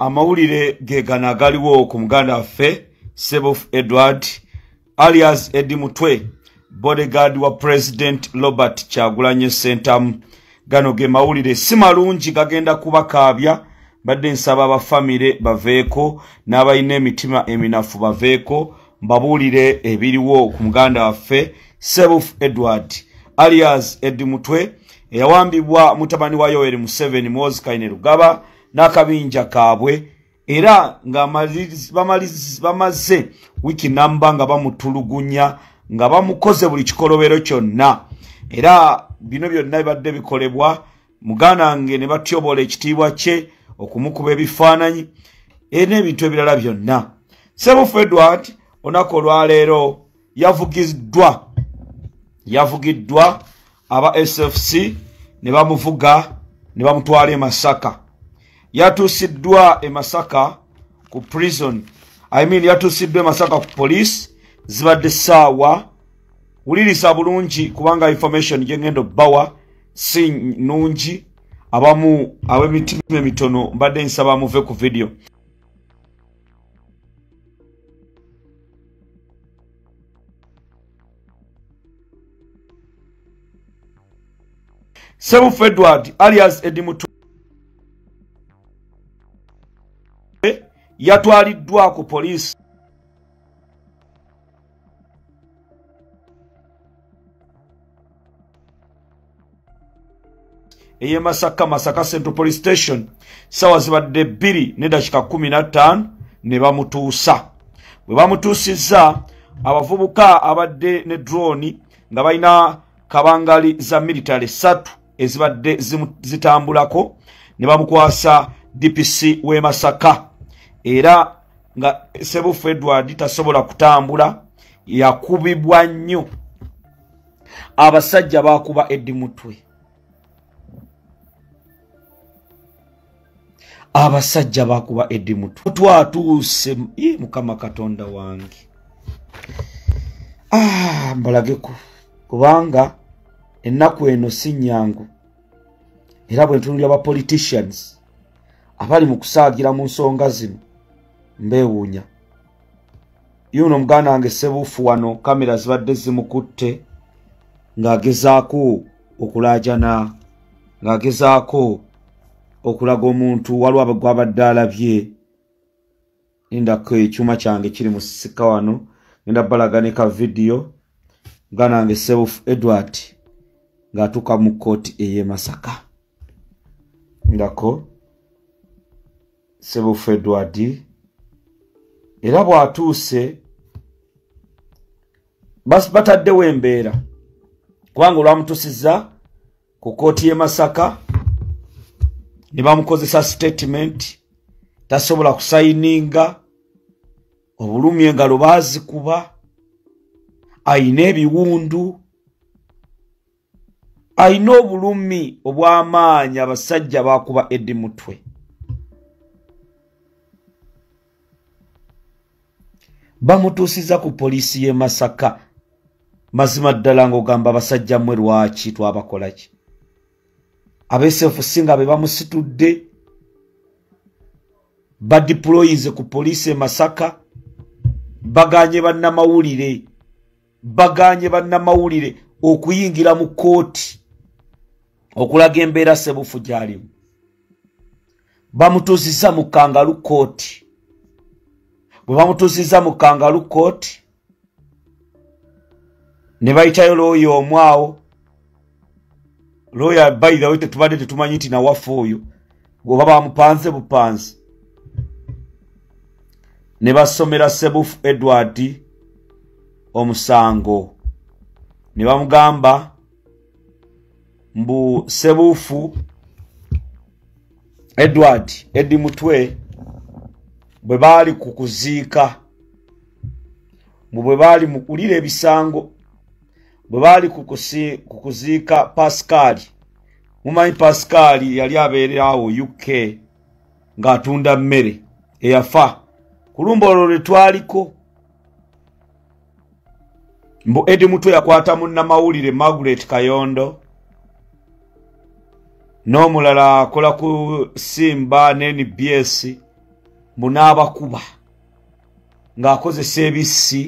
amawulire gegana galiwo ku muganda waffe Ssebuufu Edward alias Eddie Mutwe bodyguard wa President Robert Kyagulanyi Ssentamu. Gano ge mawulire si malungi gagenda kubakaabya, badde nsaba abafamire baveeko n'abalina emitima eminafu baveeko mbabuulire ebiriwo ku muganda waffe Ssebuufu Edward alias Eddie Mutwe eyawambibwa mutabani wa Yoweri Museveni Muhoozi Kainerugaba n'akabinja kaabwe, era nga bamaze wiki namba nga bamutulugunya nga bamukoze buli kikolobero kyonna, era bino byonna bibadde bikolebwa muganda wange ne batyobola ekitiibwa kye okumukuba ebifaananyi n'ebintu ebirala byonna. Ssebuufu Edward olunaku olwaleero yavugiddwa aba SFC ne bamuvuga ne bamutwala e Masaka. Yatuusiddwa e Masaka ku prison, yatuusiddwa e Masaka ku police. Zibadde ssaawa, wulirisa bulungi kubanga information gyengendo bawa si nungi, abamu ab'emitima emitono mbadde nsaba muve ku video. Ssebuufu Edward alias Eddie Mutwe yatwaliddwa ku police eye Masaka Central Police Station sawa zibadde 2:15 ne bamutuusa. Bwe bamutuusizza, abavubuka abadde ne drone nga balina kabangali za military 3 ezibadde zitambulako ne bamukwasa DPC w'e Masaka, era nga Ssebuufu Edward tasobola kutambula, yakubibwa nnyo. Abasajja bakuba Eddie Mutwe, abasajja bakuba Eddie Mutwe. Twatuuse Mukama Katonda wange mbalageko, kubanga ennaku eno si nnyangu, era bwe ntunulira aba politicians abali mu kusaagira mu nsonga zino mbeewuunya. Yuno muganda wange Ssebuufu wano kamera zibadde zimukutte ng'agezaako okulaajana, ng'agezaako okulaga omuntu waliwo gwabadde alabye. Ndako ekyuma kyange kiri mu sika wano, ngenda balagane ka video muganda wange Ssebuufu Edward ng'atuuka mu kooti ey'e Masaka. Ndako Ssebuufu Edward era bw'atuuse bataddewo embeera, kubanga olwamutuusizza ku kooti y'e Masaka ne bamukozesa statement, tasobola kusayininga, obulumi engalo baazikuba, ayina ebiwundu, ayina obulumi obw'amaanyi. Abasajja bakuba Eddie Mutwe, bamutuusiza ku poliisi y'e Masaka. Mazima ddala ng'ogamba abasajja mmwe lwaki twabakolaki? Abesefusi nga be bamusitudde badiployize ku poliisi y'e Masaka, baganye bannamawulire okuyingira mu kooti okulaga embeera Ssebuufu gy'alimu. Bamutuusiza mu kangalu kooti. Bwe bamutuusiza mu kangalu kooti ne bayitayo looya omwawo. Looya by the way tetubadde tetumanyi nti nawaffe oyo bw'oba bamupanze bupanzi. Ne basomera Ssebuufu Edward omusango, ne bamugamba mbu Ssebuufu Edward Eddie Mutwe bwe baali kukuziika, bwe baali mukulira ebisango, bwe baali kukuziika Pascal. Mumanyi Pascal yali abeerawo UK ng'atunda mmere, eyafa kulumba olwo lwe twaliko. Mbu Eddie Mutwe yakwata munnamawulire Margaret Kayondo, n'omulala akola ku Simba n'NBS mbu n'abakuba ng'akozesa ebissi